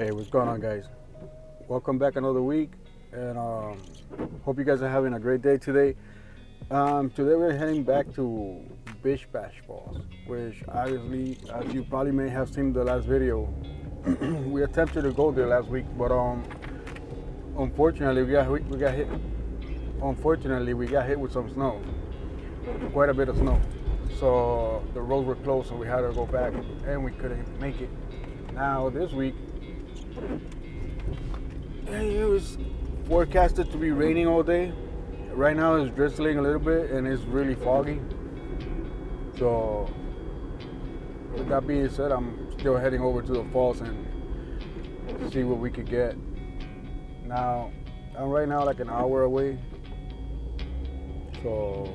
Hey, what's going on, guys? Welcome back another week, and hope you guys are having a great day today. Today we're heading back to Bish Bash Falls, which obviously, as you probably may have seen the last video, we attempted to go there last week, but unfortunately we got hit. Unfortunately, we got hit with some snow, quite a bit of snow. So the roads were closed, so we had to go back, and we couldn't make it. Now this week, it was forecasted to be raining all day. Right now it's drizzling a little bit and it's really foggy. So with that being said, I'm still heading over to the falls and see what we could get. Now I'm right now like an hour away, so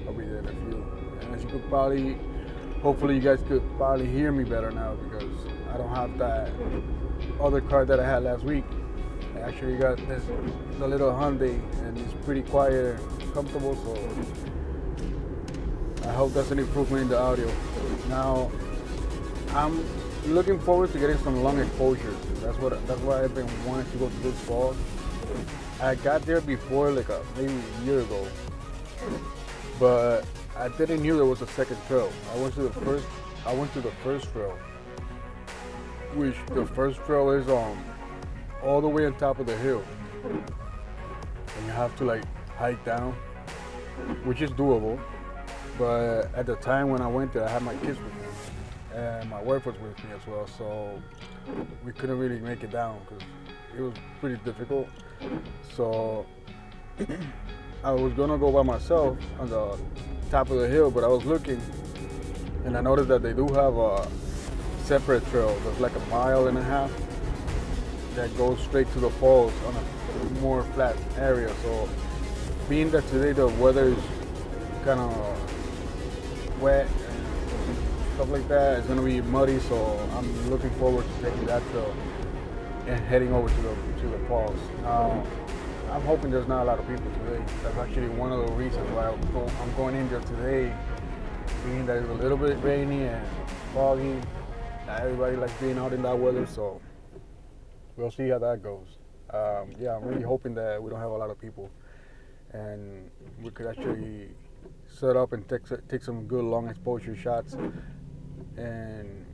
I'll be there in a few. And as you could probably, hopefully you guys could probably hear me better now because I don't have that other car that I had last week. I actually got the little Hyundai, and it's pretty quiet and comfortable, so I hope that's an improvement in the audio. Now, I'm looking forward to getting some long exposure. That's why I've been wanting to go to this fall. I got there before, like maybe a year ago, but I didn't knew there was a second trail. I went to the first trail, which the first trail is all the way on top of the hill, and you have to like hike down, which is doable. But at the time when I went there, I had my kids with me, and my wife was with me as well, so we couldn't really make it down because it was pretty difficult. So I was gonna go by myself on the top of the hill, but I was looking, and I noticed that they do have a separate trail that's like 1.5 miles that goes straight to the falls on a more flat area. So being that today the weather is kind of wet and stuff like that, it's gonna be muddy, so I'm looking forward to taking that trail and heading over to the falls. I'm hoping there's not a lot of people today. That's actually one of the reasons why I'm going in there today, being that it's a little bit rainy and foggy. Not everybody likes being out in that weather, so we'll see how that goes. Yeah, I'm really hoping that we don't have a lot of people and we could actually set up and take some good long exposure shots, and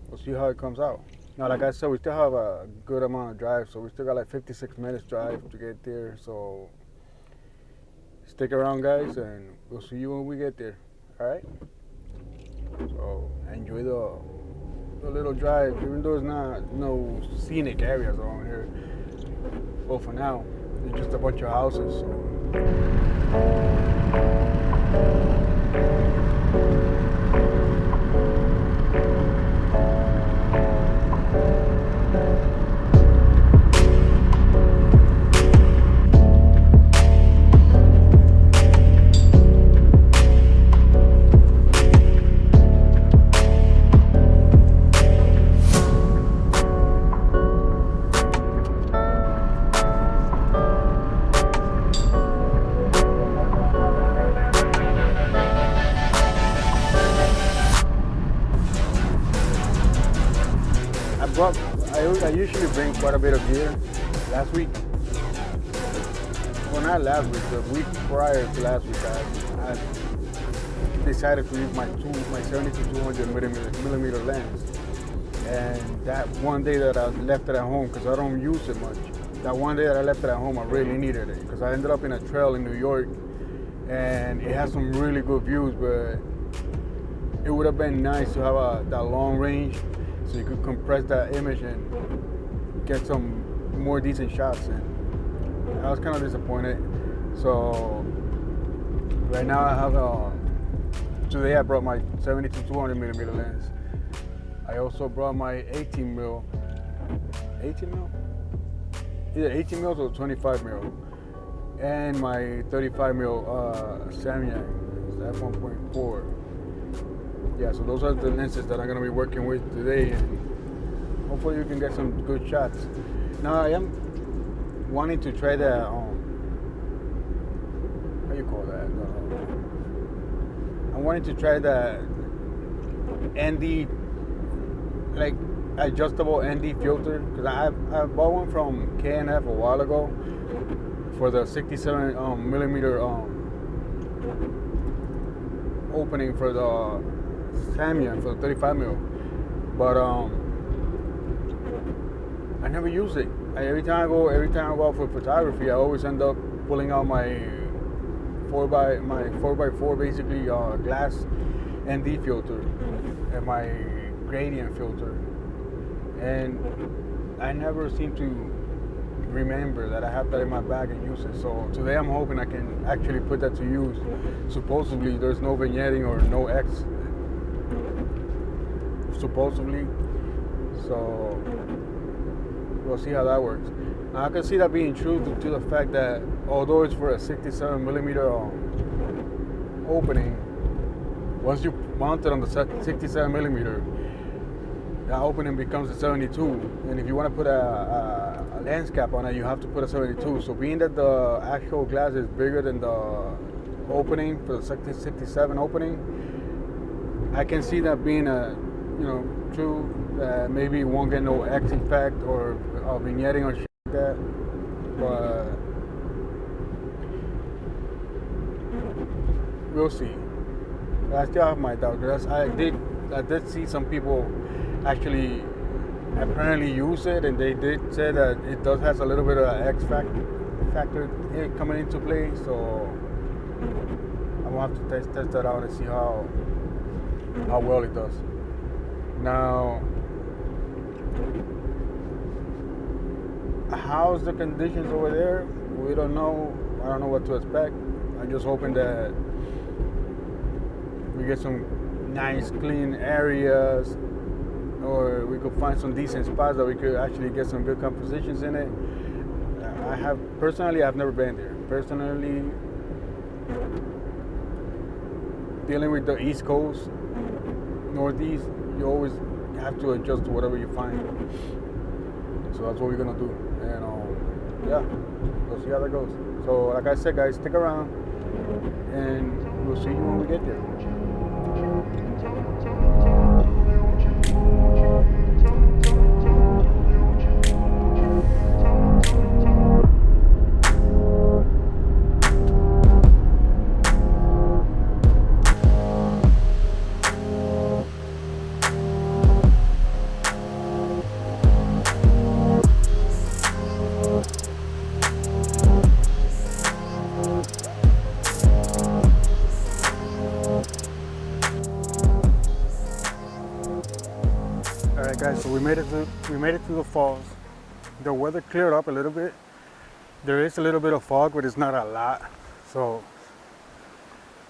we'll see how it comes out. Now, like I said, we still have a good amount of drive, so we still got like 56 minutes drive to get there, so stick around, guys, and we'll see you when we get there. All right? So enjoy the little drive, even though it's not no scenic areas around here. Well, for now, it's just a bunch of houses. I usually bring quite a bit of gear. Last week, well, not last week, the week prior to last week, I decided to use my 70-200 millimeter lens. And that one day that I left it at home, because I don't use it much, that one day that I left it at home, I really needed it, because I ended up in a trail in New York, and it has some really good views, but it would have been nice to have that long range, so you could compress that image and get some more decent shots. And I was kind of disappointed. So right now I have today I brought my 70-200 millimeter lens. I also brought my 18 mil, either 18 mils or 25 mil, and my 35 mil Samyang, that's f1.4. Yeah, so those are the lenses that I'm going to be working with today, and hopefully you can get some good shots. Now, I am wanting to try that, how you call that? I'm wanting to try that ND, like adjustable ND filter, because I bought one from KNF a while ago for the 67 millimeter opening for the Samyang for the 35 mil, but I never use it. Every time I go out for photography, I always end up pulling out my 4x4 basically glass ND filter and my gradient filter, and I never seem to remember that I have that in my bag and use it. So today I'm hoping I can actually put that to use. Supposedly there's no vignetting or no X, supposedly, so we'll see how that works. Now I can see that being true to the fact that although it's for a 67 millimeter opening, once you mount it on the 67 millimeter, that opening becomes a 72, and if you want to put a lens cap on it, you have to put a 72. So being that the actual glass is bigger than the opening for the 67 opening, I can see that being true, that maybe it won't get no X effect or vignetting or shit like that, but we'll see. I still have my doubt, because I did see some people actually apparently use it, and they did say that it does has a little bit of X factor coming into play. So I'm gonna have to test that out and see how well it does. Now, how's the conditions over there? We don't know. I don't know what to expect. I'm just hoping that we get some nice clean areas, or we could find some decent spots that we could actually get some good compositions in it. I've never been there. Personally, dealing with the East Coast, Northeast, you always have to adjust to whatever you find. So that's what we're gonna do, and yeah, we'll see how that goes. So like I said, guys, stick around, and we'll see you when we get there. Alright guys, so we made it through the falls. The weather cleared up a little bit. There is a little bit of fog, but it's not a lot. So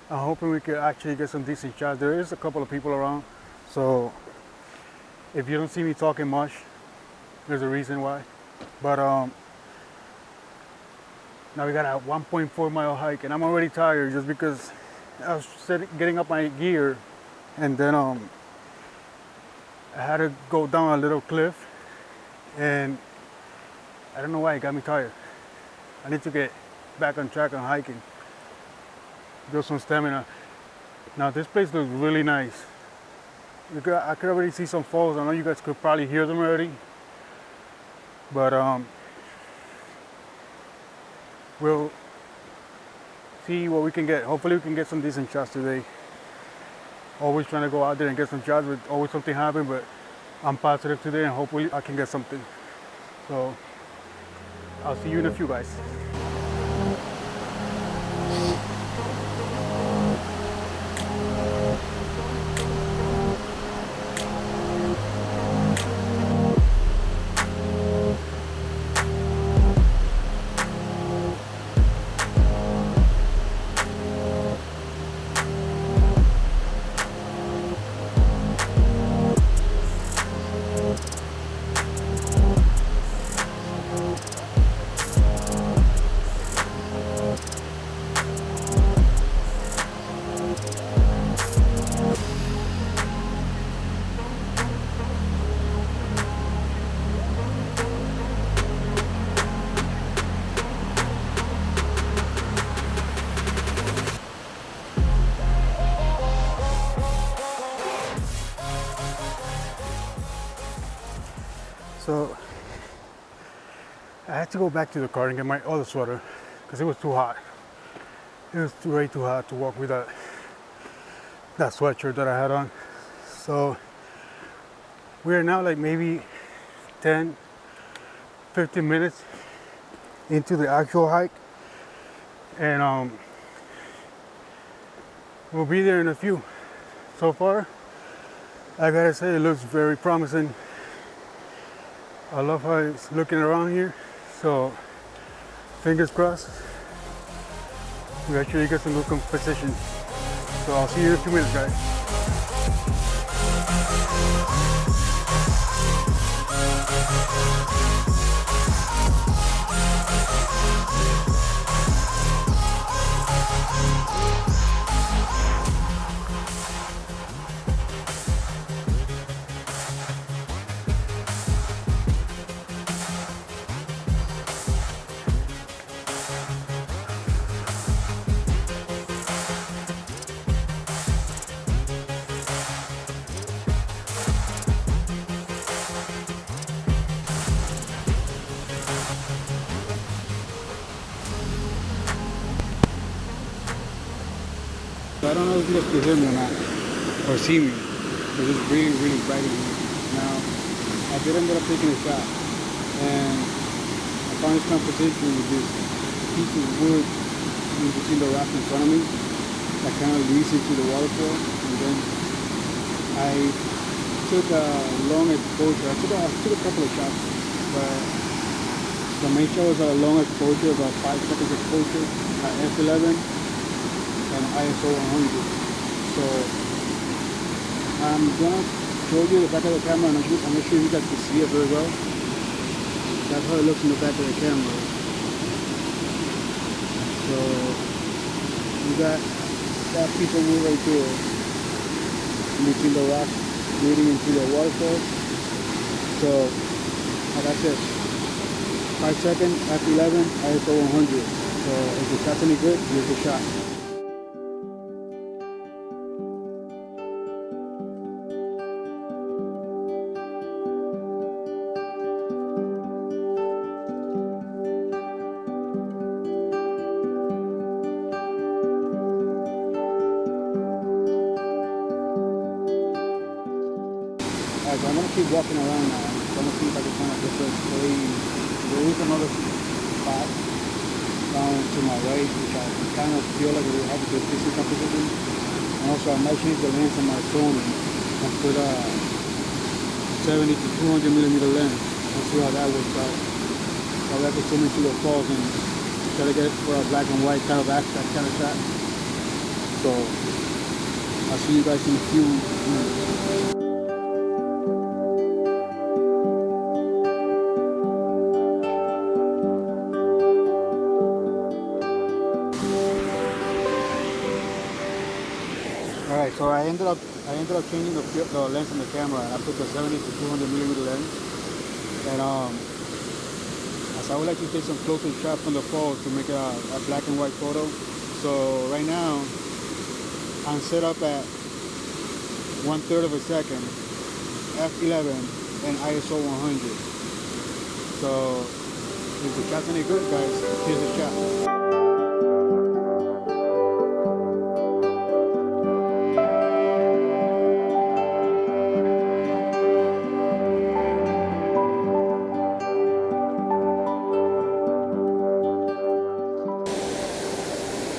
I'm hoping we could actually get some decent shots. There is a couple of people around, so if you don't see me talking much, there's a reason why. But now we got a 1.4 mile hike, and I'm already tired just because I was getting up my gear, and then I had to go down a little cliff, and I don't know why it got me tired. I need to get back on track on hiking, build some stamina. Now this place looks really nice. I could already see some falls. I know you guys could probably hear them already, but we'll see what we can get. Hopefully we can get some decent shots today. Always trying to go out there and get some shots, but always something happen, but I'm positive today, and hopefully I can get something. So I'll see you in a few, guys. So I had to go back to the car and get my other sweater because it was too hot. It was way too hot to walk with that sweatshirt that I had on. So we are now like maybe 10, 15 minutes into the actual hike, and we'll be there in a few. So far, I gotta say, it looks very promising. I love how it's looking around here. So fingers crossed, we actually get some good composition. So I'll see you in a few minutes, guys. So I don't know if you guys can hear me or not, or see me, because it's really, really bright in here. Now, I did end up taking a shot, and I found this composition with this piece of wood in between the rocks in front of me that kind of leads into the waterfall. And then I took a long exposure. I took a couple of shots, but the main shot was a long exposure, about 5 seconds exposure at f11 and ISO 100. So I'm gonna show you the back of the camera. I'm not sure you guys can see it very well. That's how it looks in the back of the camera. So you got that piece of wood right there in between the rocks leading into the waterfall. So like I said, 5 seconds, F11, ISO 100. So if the shot's any good, here's the shot. Alright, so I'm gonna keep walking around now. So I'm gonna see if I can find a different place. There is another spot down to my right, which I kind of feel like it will have a good distance composition. And also I might change the lens on my Sony and put a 70 to 200 millimeter lens and see how that works out. So I can zoom into the falls and try to get for a black and white kind of abstract kind of shot. So I'll see you guys in a few minutes. Alright, so I ended up changing the lens on the camera, and I put the 70 to 200 millimeter lens. And as I would like to take some closer shots from the falls to make a black and white photo. So right now I'm set up at 1/3 of a second, f11 and ISO 100. So if the shot's any good, guys, here's the shot.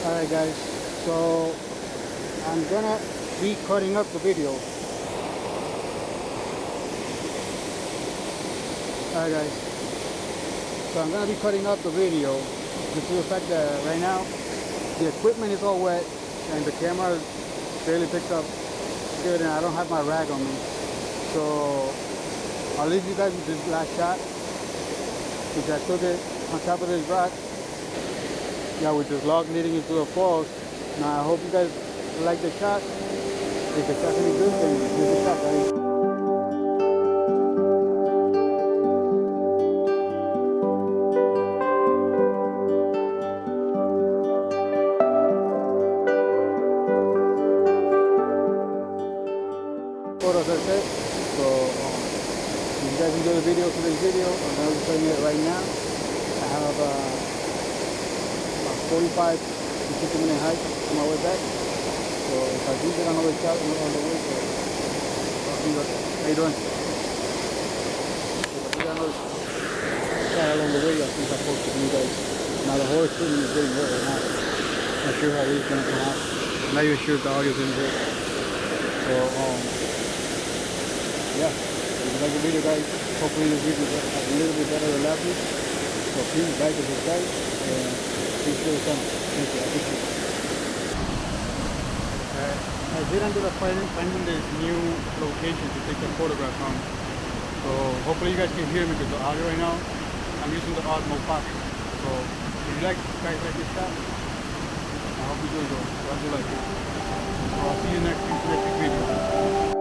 Alright guys, so I'm gonna be cutting up the video. Alright guys, so I'm gonna be cutting up the video due to the fact that right now the equipment is all wet and the camera barely picks up good, and I don't have my rag on me. So I'll leave you guys with this last shot, which I took it on top of this rock. Yeah, with this log leading into the falls. Now I hope you guys like the shot. If the shot's any good, then here's the shot, guys. Photos are set. So you guys enjoy the video, today's video, I'm going to be playing it right now. I have about 45 to 50-minute hike on my way back. So if I do get another shot on the way, so I'll see what, how you doing? If I do get another shot along the way, I think I'll post it to you guys. Now the horse shooting is getting wet right now. Not sure how it's going to come out. I'm not even sure if the audio is in here. So, yeah. If you like the video, guys, hopefully this video is a little bit better than last week. So please like and subscribe, and please share the channel. Thank you. I appreciate it. I did end up finding this new location to take the photograph from. So hopefully you guys can hear me because the audio right now, I'm using the Osmo 5. So if you guys like this shot, I hope you do enjoy. Glad you like it. So I'll see you next video.